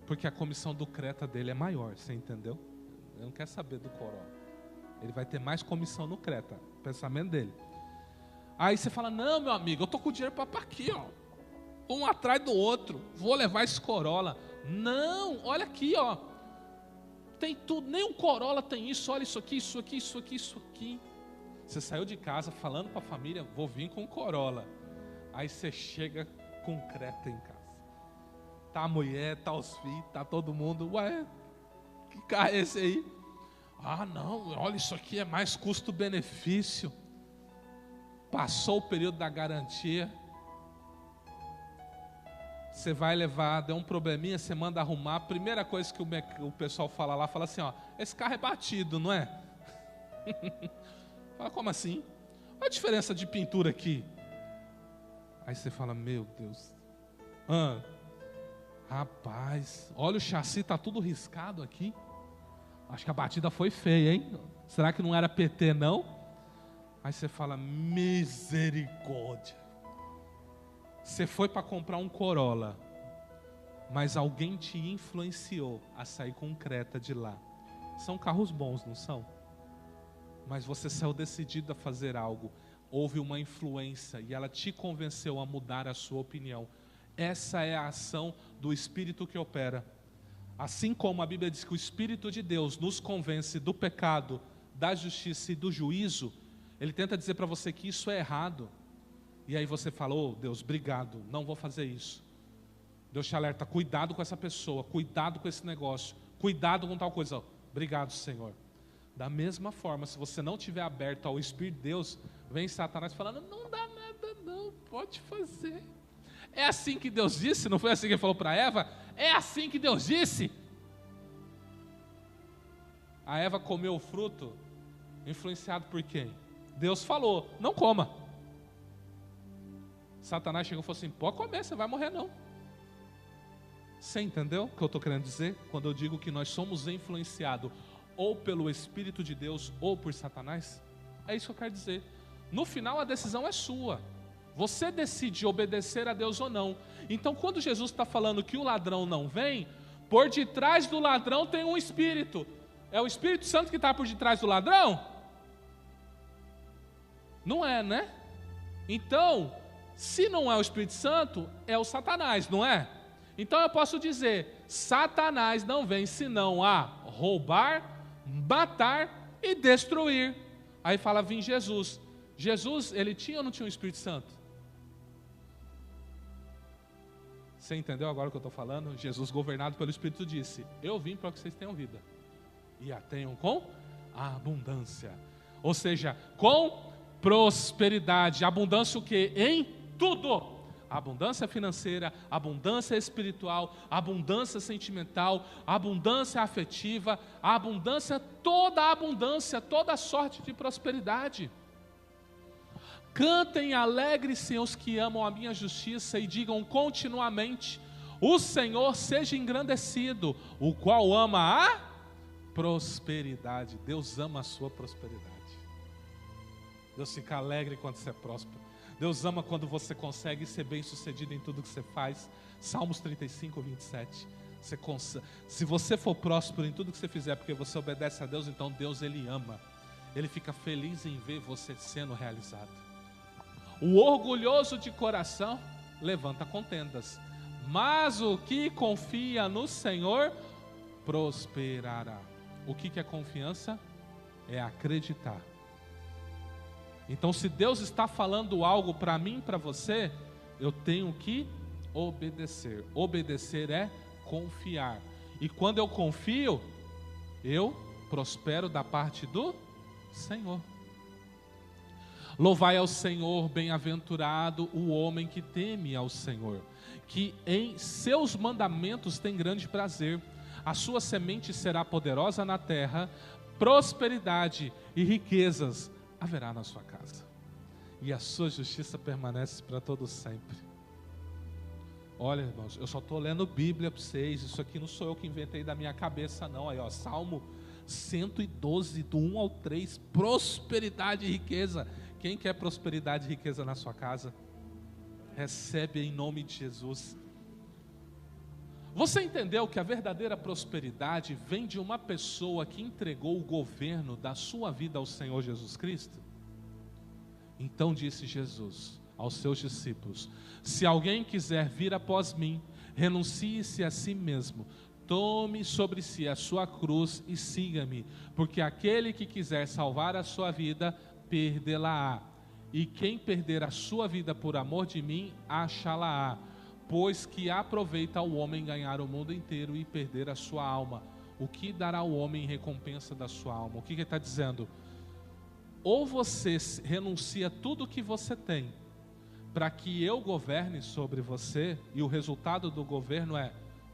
Porque a comissão do Creta dele é maior, você entendeu? Ele não quer saber do Corolla. Ele vai ter mais comissão no Creta, o pensamento dele. Aí você fala: não, meu amigo, eu tô com o dinheiro para aqui, ó, um atrás do outro, vou levar esse Corolla. Não, olha aqui, ó, tem tudo, nem um Corolla tem isso, olha isso aqui, isso aqui, isso aqui, isso aqui. Você saiu de casa falando para a família: vou vir com um Corolla. Aí você chega com um Creta em casa. Tá a mulher, tá os filhos, tá todo mundo. Ué, que carro é esse aí? Ah, não, olha, isso aqui é mais custo-benefício. Passou o período da garantia. Você vai levar, deu um probleminha, você manda arrumar. A primeira coisa que o pessoal fala lá, fala assim: ó, esse carro é batido, não é? Fala: como assim? Olha a diferença de pintura aqui. Aí você fala: meu Deus. Rapaz, olha, o chassi está tudo riscado aqui. Acho que a batida foi feia, hein? Será que não era PT, não? Aí você fala: misericórdia. Você foi para comprar um Corolla, mas alguém te influenciou a sair com um Creta de lá. São carros bons, não são? Mas você saiu decidido a fazer algo. Houve uma influência e ela te convenceu a mudar a sua opinião. Essa é a ação do Espírito que opera. Assim como a Bíblia diz que o Espírito de Deus nos convence do pecado, da justiça e do juízo, ele tenta dizer para você que isso é errado. E aí você fala: oh, Deus, obrigado, não vou fazer isso. Deus te alerta: cuidado com essa pessoa, cuidado com esse negócio, cuidado com tal coisa. Obrigado, Senhor. Da mesma forma, se você não estiver aberto ao Espírito de Deus, vem Satanás falando: não dá nada não, pode fazer. É assim que Deus disse? Não foi assim que ele falou para Eva? É assim que Deus disse? A Eva comeu o fruto influenciado por quem? Deus falou: não coma. Satanás chegou e falou assim: pode comer, você vai morrer não. Você entendeu o que eu estou querendo dizer? Quando eu digo que nós somos influenciados ou pelo Espírito de Deus ou por Satanás? É isso que eu quero dizer. No final a decisão é sua. Você decide obedecer a Deus ou não. Então, quando Jesus está falando que o ladrão não vem, por detrás do ladrão tem um espírito. É o Espírito Santo que está por detrás do ladrão? Não é, né? Então, se não é o Espírito Santo, é o Satanás, não é? Então eu posso dizer, Satanás não vem senão a roubar, matar e destruir. Aí fala, vem Jesus. Jesus, ele tinha ou não tinha o Espírito Santo? Você entendeu agora o que eu estou falando? Jesus, governado pelo Espírito, disse, eu vim para que vocês tenham vida. E a tenham com abundância. Ou seja, com prosperidade. Abundância o quê? Em tudo. Abundância financeira, abundância espiritual, abundância sentimental, abundância afetiva, abundância, toda sorte de prosperidade. Cantem alegres-se os que amam a minha justiça e digam continuamente, o Senhor seja engrandecido, o qual ama a prosperidade. Deus ama a sua prosperidade. Deus fica alegre quando você é próspero. Deus ama quando você consegue ser bem sucedido em tudo que você faz. Salmos 35, 27. Se você for próspero em tudo que você fizer, porque você obedece a Deus, então Deus, Ele ama. Ele fica feliz em ver você sendo realizado. O orgulhoso de coração levanta contendas, mas o que confia no Senhor prosperará. O que é confiança? É acreditar. Então, se Deus está falando algo para mim, para você, eu tenho que obedecer. Obedecer é confiar. E quando eu confio, eu prospero da parte do Senhor. Louvai ao Senhor, bem-aventurado o homem que teme ao Senhor, que em seus mandamentos tem grande prazer. A sua semente será poderosa na terra, prosperidade e riquezas haverá na sua casa, e a sua justiça permanece para todo sempre. Olha, irmãos, eu só estou lendo Bíblia para vocês, isso aqui não sou eu que inventei da minha cabeça não. Aí ó, Salmo 112, do 1 ao 3, prosperidade e riqueza. Quem quer prosperidade e riqueza na sua casa? Recebe em nome de Jesus. Você entendeu que a verdadeira prosperidade vem de uma pessoa que entregou o governo da sua vida ao Senhor Jesus Cristo? Então disse Jesus aos seus discípulos, se alguém quiser vir após mim, renuncie-se a si mesmo, tome sobre si a sua cruz e siga-me, porque aquele que quiser salvar a sua vida, perdê-la-á, e quem perder a sua vida por amor de mim, achá-la-á. Pois que aproveita ao homem ganhar o mundo inteiro e perder a sua alma? O que dará o homem em recompensa da sua alma? O que ele está dizendo? Ou você renuncia a tudo que você tem, para que eu governe sobre você, e o resultado do governo é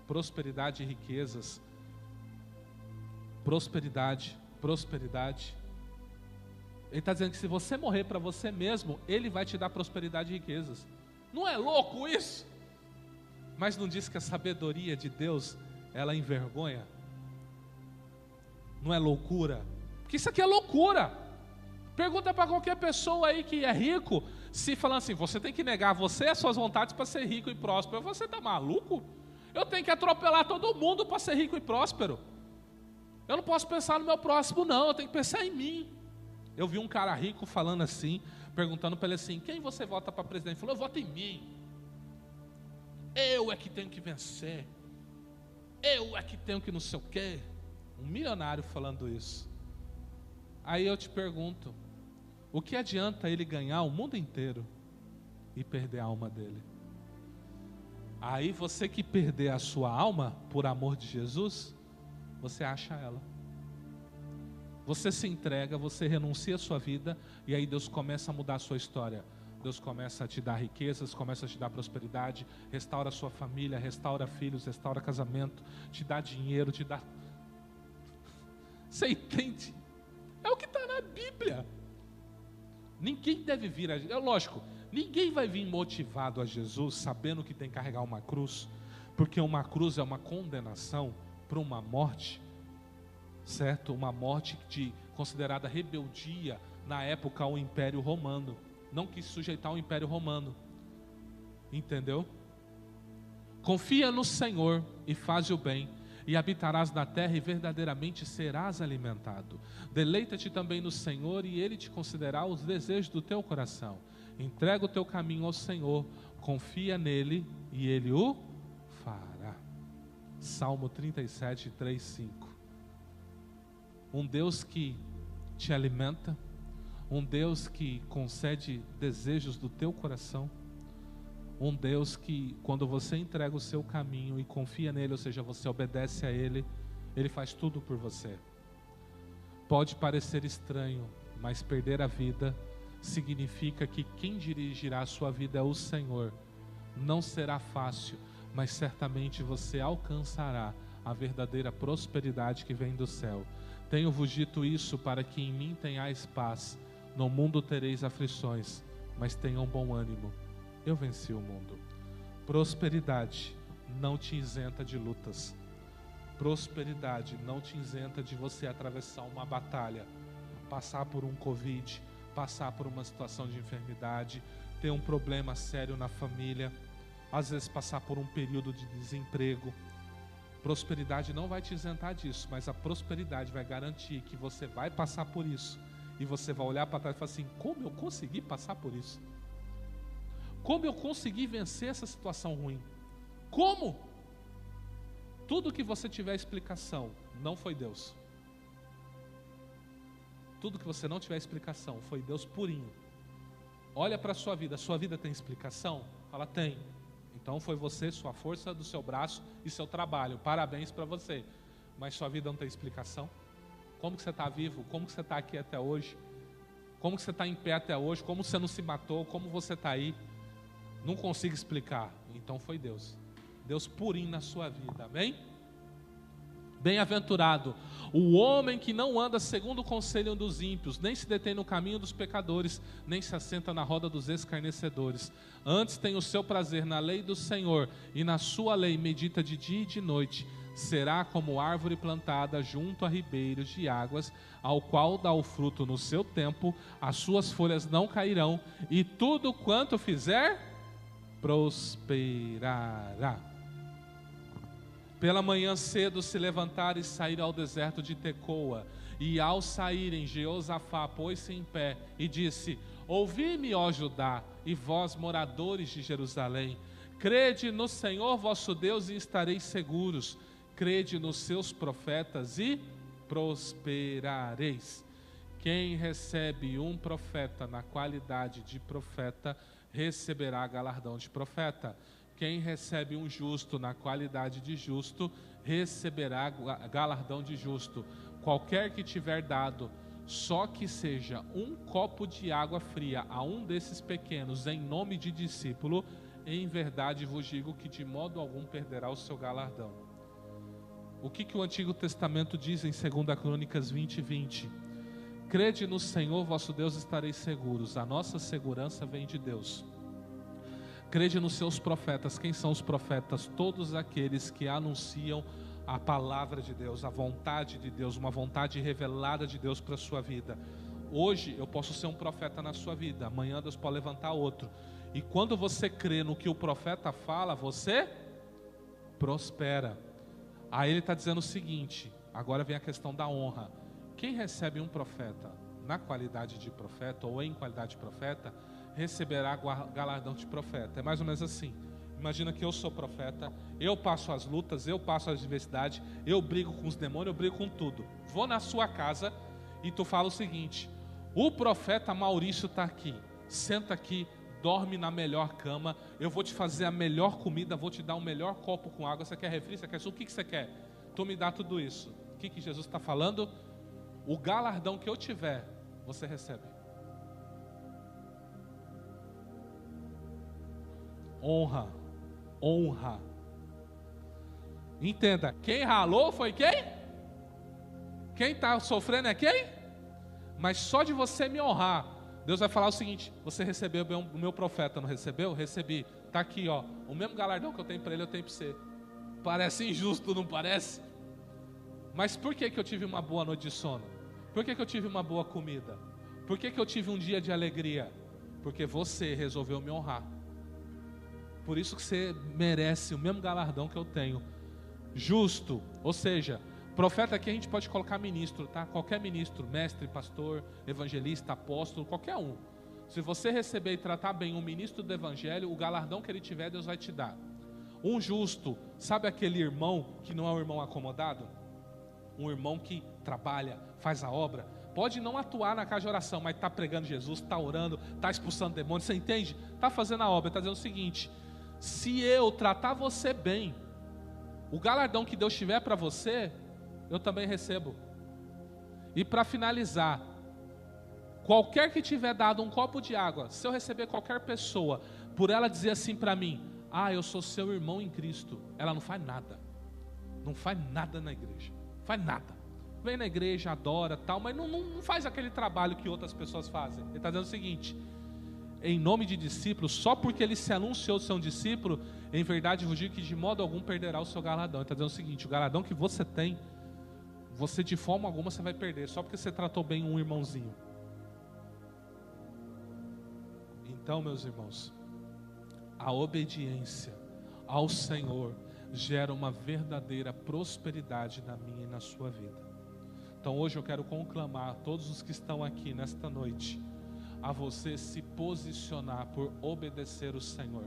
prosperidade e riquezas. Prosperidade, prosperidade. Ele está dizendo que se você morrer para você mesmo, Ele vai te dar prosperidade e riquezas. Não é louco isso? Mas não diz que a sabedoria de Deus, ela envergonha? Não é loucura? Porque isso aqui é loucura. Pergunta para qualquer pessoa aí que é rico, se falando assim, você tem que negar você e as suas vontades para ser rico e próspero. Você está maluco? Eu tenho que atropelar todo mundo para ser rico e próspero. Eu não posso pensar no meu próximo não, eu tenho que pensar em mim. Eu vi um cara rico falando assim, perguntando para ele assim, quem você vota para presidente? Ele falou, eu voto em mim. Eu é que tenho que vencer. Eu é que tenho que não sei o quê. Um milionário falando isso. Aí eu te pergunto, o que adianta ele ganhar o mundo inteiro e perder a alma dele? Aí você que perder a sua alma por amor de Jesus, você acha ela. Você se entrega, você renuncia a sua vida, e aí Deus começa a mudar a sua história. Deus começa a te dar riquezas, começa a te dar prosperidade, restaura a sua família, restaura filhos, restaura casamento, te dá dinheiro, te dá... Você entende? É o que está na Bíblia. Ninguém deve vir, lógico, ninguém vai vir motivado a Jesus sabendo que tem que carregar uma cruz, porque uma cruz é uma condenação para uma morte, certo? Uma morte considerada rebeldia na época ao Império Romano. não quis sujeitar ao Império Romano. Entendeu? Confia no Senhor e faz o bem, e habitarás na terra e verdadeiramente serás alimentado. Deleita-te também no Senhor e Ele te concederá os desejos do teu coração. Entrega o teu caminho ao Senhor, confia nele e Ele o fará. Salmo 37, 3, 5. Um Deus que te alimenta, um Deus que concede desejos do teu coração, um Deus que, quando você entrega o seu caminho e confia nele, ou seja, você obedece a ele, ele faz tudo por você. Pode parecer estranho, mas perder a vida significa que quem dirigirá a sua vida é o Senhor. Não será fácil, mas certamente você alcançará a verdadeira prosperidade que vem do céu. Tenho-vos dito isso para que em mim tenhais paz. No mundo tereis aflições, mas tenham bom ânimo. Eu venci o mundo. Prosperidade não te isenta de lutas. Prosperidade não te isenta de você atravessar uma batalha, passar por um Covid, passar por uma situação de enfermidade, ter um problema sério na família, às vezes passar por um período de desemprego. Prosperidade não vai te isentar disso, mas a prosperidade vai garantir que você vai passar por isso. E você vai olhar para trás e falar assim: como eu consegui passar por isso? Como eu consegui vencer essa situação ruim? Como? Tudo que você tiver explicação, não foi Deus. Tudo que você não tiver explicação, foi Deus purinho. Olha para a sua vida tem explicação? Fala, tem. Então foi você, sua força do seu braço e seu trabalho. Parabéns para você. Mas sua vida não tem explicação? Como que você está vivo? Como que você está aqui até hoje? Como que você está em pé até hoje? Como você não se matou? Como você está aí? Não consigo explicar. Então foi Deus. Deus purinho na sua vida. Amém? Bem-aventurado o homem que não anda segundo o conselho dos ímpios, nem se detém no caminho dos pecadores, nem se assenta na roda dos escarnecedores. Antes tem o seu prazer na lei do Senhor, e na sua lei medita de dia e de noite. Será como árvore plantada junto a ribeiros de águas, ao qual dá o fruto no seu tempo, as suas folhas não cairão, e tudo quanto fizer, prosperará. Pela manhã cedo se levantaram e saíram ao deserto de Tecoa, e ao saírem Jeosafá pôs-se em pé e disse: ouvi-me, ó Judá, e vós moradores de Jerusalém, crede no Senhor vosso Deus e estareis seguros, crede nos seus profetas e prosperareis. Quem recebe um profeta na qualidade de profeta, receberá galardão de profeta. Quem recebe um justo na qualidade de justo, receberá galardão de justo. Qualquer que tiver dado, só que seja um copo de água fria a um desses pequenos, em nome de discípulo, em verdade vos digo que de modo algum perderá o seu galardão. O que o Antigo Testamento diz em 2 Crônicas 20:20? Crede no Senhor vosso Deus, estareis seguros. A nossa segurança vem de Deus. Crede nos seus profetas. Quem são os profetas? Todos aqueles que anunciam a palavra de Deus, a vontade de Deus, uma vontade revelada de Deus para a sua vida. Hoje eu posso ser um profeta na sua vida, amanhã Deus pode levantar outro. E quando você crê no que o profeta fala, você prospera. Aí ele está dizendo o seguinte, agora vem a questão da honra. Quem recebe um profeta na qualidade de profeta ou em qualidade de profeta, receberá galardão de profeta. É mais ou menos assim. Imagina que eu sou profeta, eu passo as lutas, eu passo as adversidades, eu brigo com os demônios, eu brigo com tudo. Vou na sua casa e tu fala o seguinte: o profeta Maurício está aqui, senta aqui, dorme na melhor cama, eu vou te fazer a melhor comida, vou te dar o melhor copo com água. Você quer refri? Você quer suco? O que você quer? Tu me dá tudo isso. O que Jesus está falando? O galardão que eu tiver, você recebe. Honra, honra. Entenda, quem ralou foi quem? Quem está sofrendo é quem? Mas só de você me honrar, Deus vai falar o seguinte: você recebeu o meu profeta, não recebeu? Recebi, está aqui, ó, o mesmo galardão que eu tenho para ele, eu tenho para você. Parece injusto, não parece? Mas por que eu tive uma boa noite de sono? Por que eu tive uma boa comida? Por que eu tive um dia de alegria? Porque você resolveu me honrar. Por isso que você merece o mesmo galardão que eu tenho. Justo, ou seja, profeta aqui a gente pode colocar ministro, tá? Qualquer ministro, mestre, pastor, evangelista, apóstolo, qualquer um. Se você receber e tratar bem um ministro do evangelho, o galardão que ele tiver, Deus vai te dar. Um justo, sabe aquele irmão que não é um irmão acomodado? Um irmão que trabalha, faz a obra. Pode não atuar na casa de oração, mas está pregando Jesus, está orando, está expulsando demônios, você entende? Está fazendo a obra, está dizendo o seguinte: se eu tratar você bem, o galardão que Deus tiver para você, eu também recebo. E para finalizar, qualquer que tiver dado um copo de água, se eu receber qualquer pessoa, por ela dizer assim para mim: ah, eu sou seu irmão em Cristo, ela não faz nada. Não faz nada na igreja, faz nada. Vem na igreja, adora, tal, mas não faz aquele trabalho que outras pessoas fazem. Ele está dizendo o seguinte: em nome de discípulo, só porque ele se anunciou ser um discípulo, em verdade vos digo que de modo algum perderá o seu galardão. Ele está dizendo o seguinte: o galardão que você tem, você de forma alguma você vai perder, só porque você tratou bem um irmãozinho. Então, meus irmãos, a obediência ao Senhor gera uma verdadeira prosperidade na minha e na sua vida. Então hoje eu quero conclamar a todos os que estão aqui nesta noite a você se posicionar por obedecer o Senhor.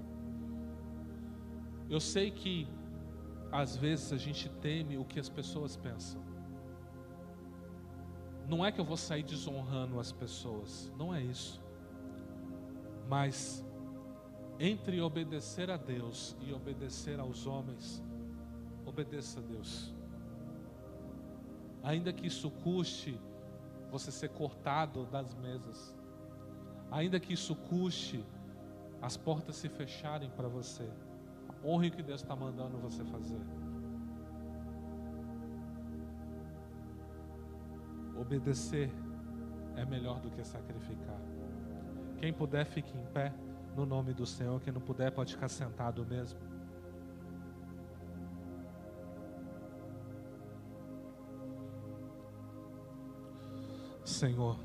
Eu sei que às vezes a gente teme o que as pessoas pensam. Não é que eu vou sair desonrando as pessoas, não é isso. Mas entre obedecer a Deus e obedecer aos homens, obedeça a Deus. Ainda que isso custe você ser cortado das mesas, ainda que isso custe as portas se fecharem para você, honre o que Deus está mandando você fazer. Obedecer é melhor do que sacrificar. Quem puder, fique em pé no nome do Senhor. Quem não puder, pode ficar sentado mesmo. Senhor,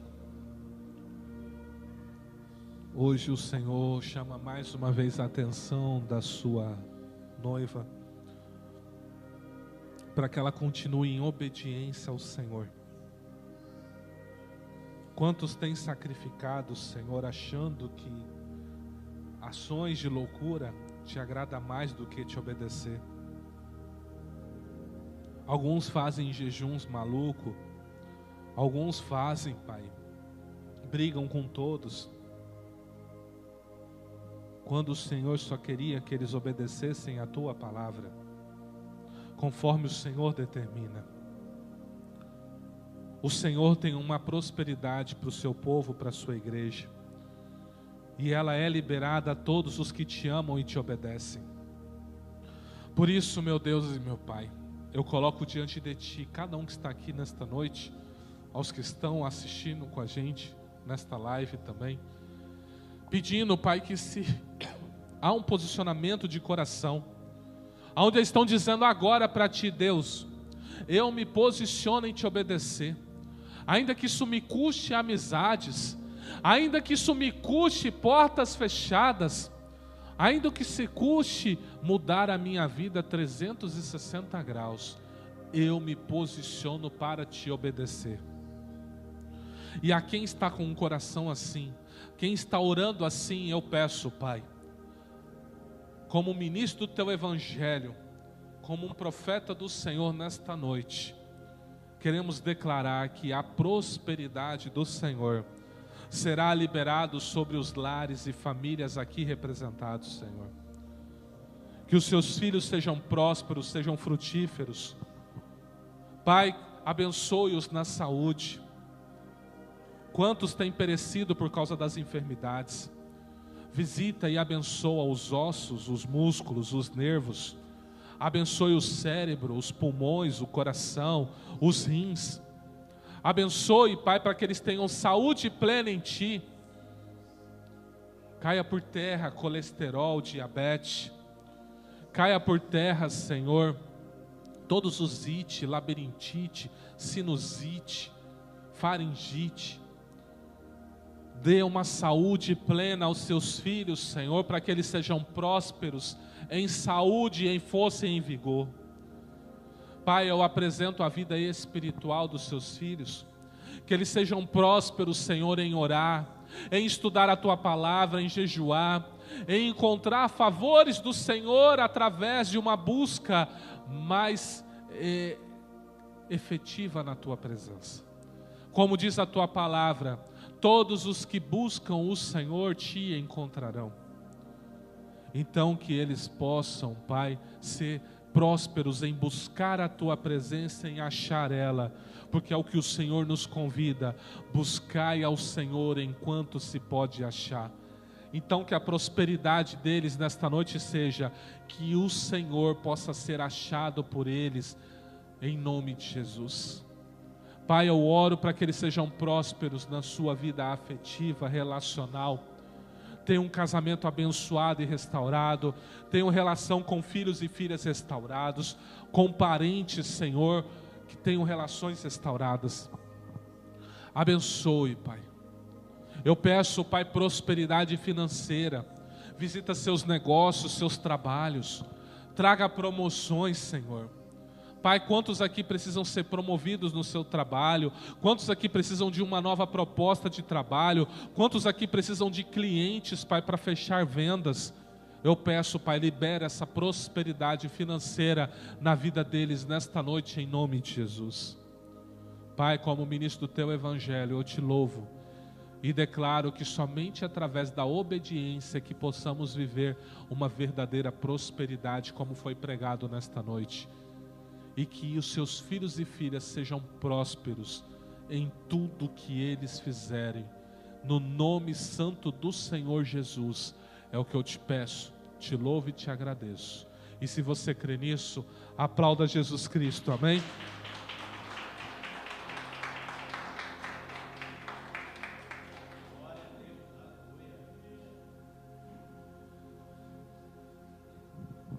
hoje o Senhor chama mais uma vez a atenção da sua noiva, para que ela continue em obediência ao Senhor. Quantos têm sacrificado, Senhor, achando que ações de loucura te agrada mais do que te obedecer? Alguns fazem jejuns malucos, alguns fazem, Pai, brigam com todos, quando o Senhor só queria que eles obedecessem a Tua palavra, conforme o Senhor determina. O Senhor tem uma prosperidade para o seu povo, para a sua igreja, e ela é liberada a todos os que te amam e te obedecem. Por isso, meu Deus e meu Pai, eu coloco diante de Ti cada um que está aqui nesta noite, aos que estão assistindo com a gente nesta live também, pedindo, Pai, que se há um posicionamento de coração, onde eles estão dizendo agora para Ti, Deus, eu me posiciono em Te obedecer, ainda que isso me custe amizades, ainda que isso me custe portas fechadas, ainda que se custe mudar a minha vida 360 graus, eu me posiciono para Te obedecer. E a quem está com um coração assim, quem está orando assim, eu peço, Pai, como ministro do Teu Evangelho, como um profeta do Senhor nesta noite, queremos declarar que a prosperidade do Senhor será liberado sobre os lares e famílias aqui representados, Senhor. Que os Seus filhos sejam prósperos, sejam frutíferos. Pai, abençoe-os na saúde. Quantos têm perecido por causa das enfermidades? Visita e abençoa os ossos, os músculos, os nervos. Abençoe o cérebro, os pulmões, o coração, os rins. Abençoe, Pai, para que eles tenham saúde plena em Ti. Caia por terra colesterol, diabetes. Caia por terra, Senhor, todos os ite, labirintite, sinusite, faringite. Dê uma saúde plena aos seus filhos, Senhor, para que eles sejam prósperos em saúde, em força e em vigor. Pai, eu apresento a vida espiritual dos seus filhos, que eles sejam prósperos, Senhor, em orar, em estudar a Tua palavra, em jejuar, em encontrar favores do Senhor através de uma busca mais efetiva na Tua presença. Como diz a Tua palavra, todos os que buscam o Senhor Te encontrarão. Então que eles possam, Pai, ser prósperos em buscar a Tua presença, em achar ela, porque é o que o Senhor nos convida: buscai ao Senhor enquanto se pode achar. Então que a prosperidade deles nesta noite seja que o Senhor possa ser achado por eles, em nome de Jesus. Pai, eu oro para que eles sejam prósperos na sua vida afetiva, relacional. Tenham um casamento abençoado e restaurado. Tenham relação com filhos e filhas restaurados. Com parentes, Senhor, que tenham relações restauradas. Abençoe, Pai. Eu peço, Pai, prosperidade financeira. Visita seus negócios, seus trabalhos. Traga promoções, Senhor. Pai, quantos aqui precisam ser promovidos no seu trabalho? Quantos aqui precisam de uma nova proposta de trabalho? Quantos aqui precisam de clientes, Pai, para fechar vendas? Eu peço, Pai, libera essa prosperidade financeira na vida deles nesta noite, em nome de Jesus. Pai, como ministro do Teu Evangelho, eu Te louvo e declaro que somente através da obediência que possamos viver uma verdadeira prosperidade, como foi pregado nesta noite. E que os seus filhos e filhas sejam prósperos em tudo que eles fizerem. No nome santo do Senhor Jesus, é o que eu te peço, te louvo e te agradeço. E se você crê nisso, aplauda Jesus Cristo, amém?